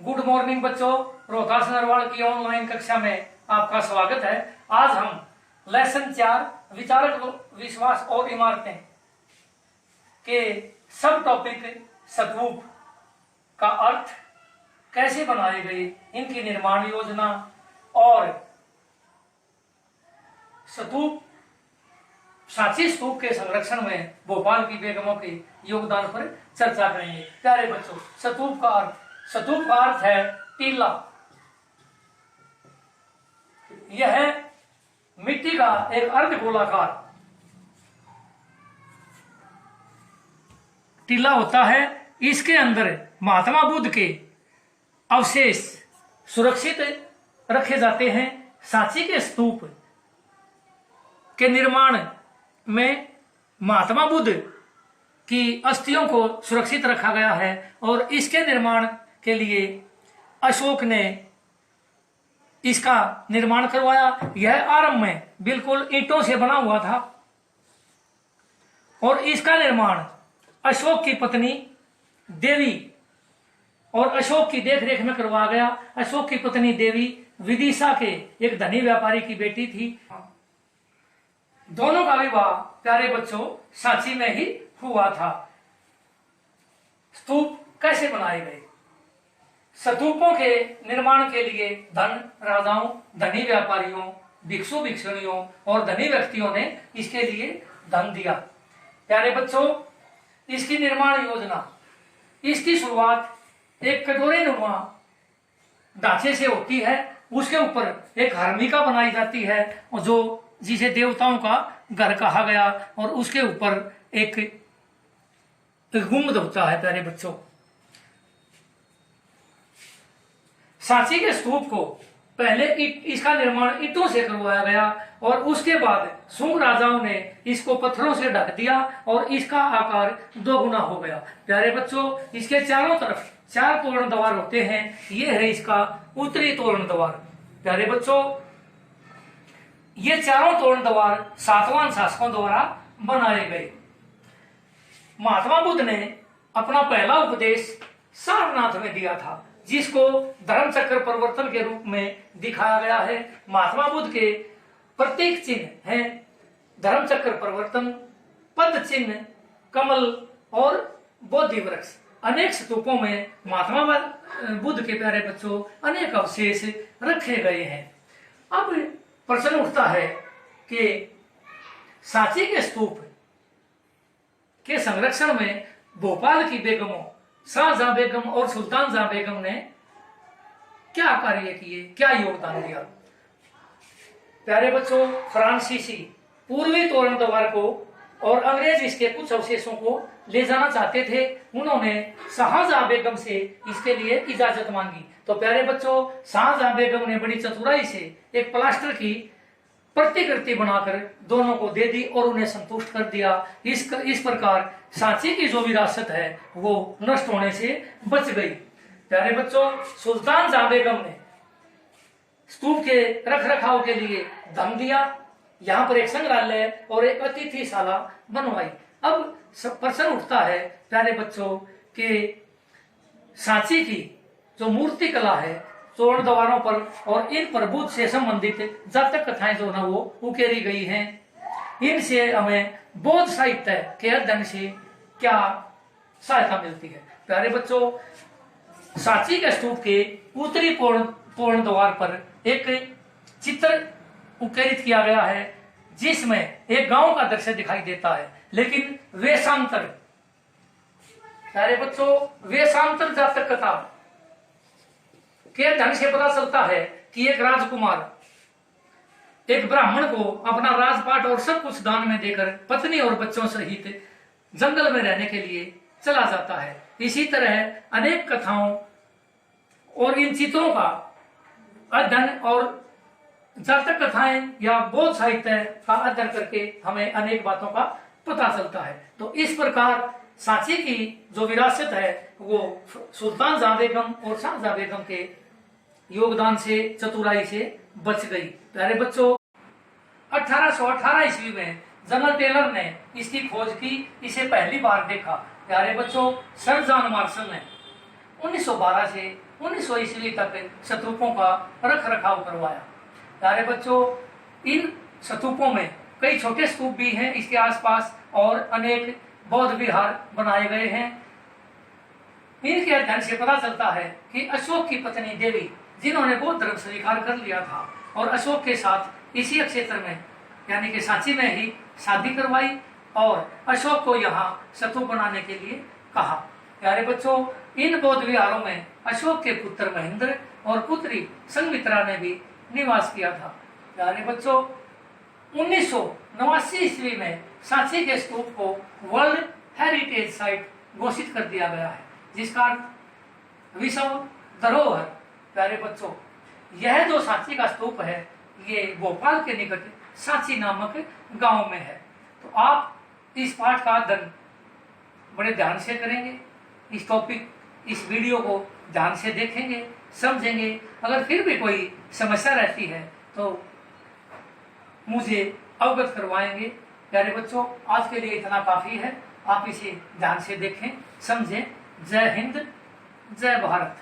Good morning बच्चों, रोहतास नरवाल की online कक्षा में आपका स्वागत है। आज हम लेसन 4 विचारक विश्वास और इमारतें के सब टॉपिक स्तूप का अर्थ कैसे बनाए गए, इनकी निर्माण योजना और स्तूप सांची स्तूप के संरक्षण में भोपाल की बेगमों के योगदान पर चर्चा करेंगे। प्यारे बच्चों, स्तूप का अर्थ है टीला। यह मिट्टी का एक अर्धगोलाकार टीला होता है। इसके अंदर महात्मा बुद्ध के अवशेष सुरक्षित रखे जाते हैं। सांची के स्तूप के निर्माण में महात्मा बुद्ध की अस्थियों को सुरक्षित रखा गया है और इसके निर्माण के लिए अशोक ने इसका निर्माण करवाया। यह आरंभ में बिल्कुल ईंटों से बना हुआ था और इसका निर्माण अशोक की पत्नी देवी और अशोक की देखरेख में करवाया गया। अशोक की पत्नी देवी विदिशा के एक धनी व्यापारी की बेटी थी। दोनों का विवाह प्यारे बच्चों सांची में ही हुआ था। स्तूप कैसे बनाए गए? स्तूपों के निर्माण के लिए धन राजाओं, धनी व्यापारियों, भिक्षु भिक्षुणियों और धनी व्यक्तियों ने इसके लिए धन दिया। प्यारे बच्चों, इसकी निर्माण योजना, इसकी शुरुआत एक कटोरे नुमा ढांचे से होती है। उसके ऊपर एक हर्मिका बनाई जाती है जो जिसे देवताओं का घर कहा गया और उसके ऊपर एक गुंबद होता है। प्यारे बच्चों, सांची के स्तूप को पहले इसका निर्माण ईंटों से करवाया गया और उसके बाद शुंग राजाओं ने इसको पत्थरों से ढक दिया और इसका आकार 2 गुना हो गया। प्यारे बच्चों, इसके चारों तरफ 4 तोरण द्वार होते हैं। ये है इसका उत्तरी तोरण द्वार। प्यारे बच्चों, ये चारों तोरण द्वार सातवां शासकों द्वारा बनाए गए। महात्मा बुद्ध ने अपना पहला उपदेश सारनाथ में दिया था, जिसको धर्म चक्र परिवर्तन के रूप में दिखाया गया है। महात्मा बुद्ध के प्रतीक चिन्ह हैं धर्म चक्र परिवर्तन, पद चिन्ह, कमल और बोधि वृक्ष। अनेक स्तूपों में महात्मा बुद्ध के प्यारे बच्चों अनेक अवशेष रखे गए हैं। अब प्रश्न उठता है कि सांची के स्तूप के संरक्षण में भोपाल की बेगमों शाहजहां बेगम और सुल्तान जहां बेगम ने क्या कार्य किए, क्या योगदान दिया? प्यारे बच्चों, फ्रांसीसी पूर्वी तोरण द्वार को और अंग्रेज इसके कुछ अवशेषों को ले जाना चाहते थे। उन्होंने शाहजहां बेगम से इसके लिए इजाजत मांगी। तो प्यारे बच्चों, शाहजहां बेगम ने बड़ी चतुराई से एक प्लास्टर की प्रतिकृति बनाकर दोनों को दे दी और उन्हें संतुष्ट कर दिया। इस प्रकार सांची की जो विरासत है वो नष्ट होने से बच गई। प्यारे बच्चों, सुल्तान जहां बेगम ने स्तूप के रख रखाव के लिए धन दिया। यहाँ पर एक संग्रहालय और एक अतिथिशाला बनवाई। अब प्रश्न उठता है प्यारे बच्चों कि सांची की जो मूर्ति कला है, तोरण द्वारों पर और इन पर बुद्ध से संबंधित जातक कथाएं जो ना वो उकेरी गई हैं, इनसे हमें बौद्ध साहित्य के अध्ययन से क्या सहायता मिलती है? प्यारे बच्चों, सांची के स्तूप के उत्तरी तोरण द्वार पर एक चित्र उकेरित किया गया है, जिसमें एक गांव का दृश्य दिखाई देता है, लेकिन वेशांतर, प्यारे बच्चों, वेशांतर जातक कथा के ढंग से पता चलता है कि एक राजकुमार एक ब्राह्मण को अपना राजपाट और सब कुछ दान में देकर पत्नी और बच्चों सहित जंगल में रहने के लिए चला जाता है। इसी तरह अनेक कथाओं और इन चित्रों का अध्ययन और जातक कथाएं या बौद्ध साहित्य का अध्ययन करके हमें अनेक बातों का पता चलता है। तो इस प्रकार सांची की जो विरासत है वो सुल्तान जहां बेगम और शाहजहां बेगम के योगदान से, चतुराई से बच गई। प्यारे बच्चों, 1818 ईस्वी में जनरल टेलर ने इसकी खोज की, इसे पहली बार देखा। प्यारे बच्चों, सर जॉन मार्शल ने 1912 से 1900 ईस्वी तक स्तूपों का रख रखाव करवाया। प्यारे बच्चों, इन स्तूपों में कई छोटे स्तूप भी हैं इसके आसपास और अनेक बौद्ध विहार बनाए गए हैं। इनके अध्ययन से पता चलता है कि अशोक की पत्नी देवी, जिन्होंने बौद्ध धर्म स्वीकार कर लिया था और अशोक के साथ इसी क्षेत्र में यानी कि सांची में ही शादी करवाई और अशोक को यहाँ स्तूप बनाने के लिए कहा। प्यारे बच्चों, इन बौद्ध विहारों में अशोक के पुत्र महेंद्र और पुत्री संघमित्रा ने भी निवास किया था। प्यारे बच्चों, 1989 ईस्वी में सांची के स्तूप को वर्ल्ड हेरिटेज साइट घोषित कर दिया गया है, जिसका विश्व धरोहर। प्यारे बच्चों, यह जो सांची का स्तूप है ये भोपाल के निकट सांची नामक गांव में है। तो आप इस पाठ का अध्ययन बड़े ध्यान से करेंगे, इस टॉपिक इस वीडियो को ध्यान से देखेंगे, समझेंगे। अगर फिर भी कोई समस्या रहती है तो मुझे अवगत करवाएंगे। प्यारे बच्चों, आज के लिए इतना काफी है। आप इसे ध्यान से देखें, समझें। जय हिंद, जय भारत।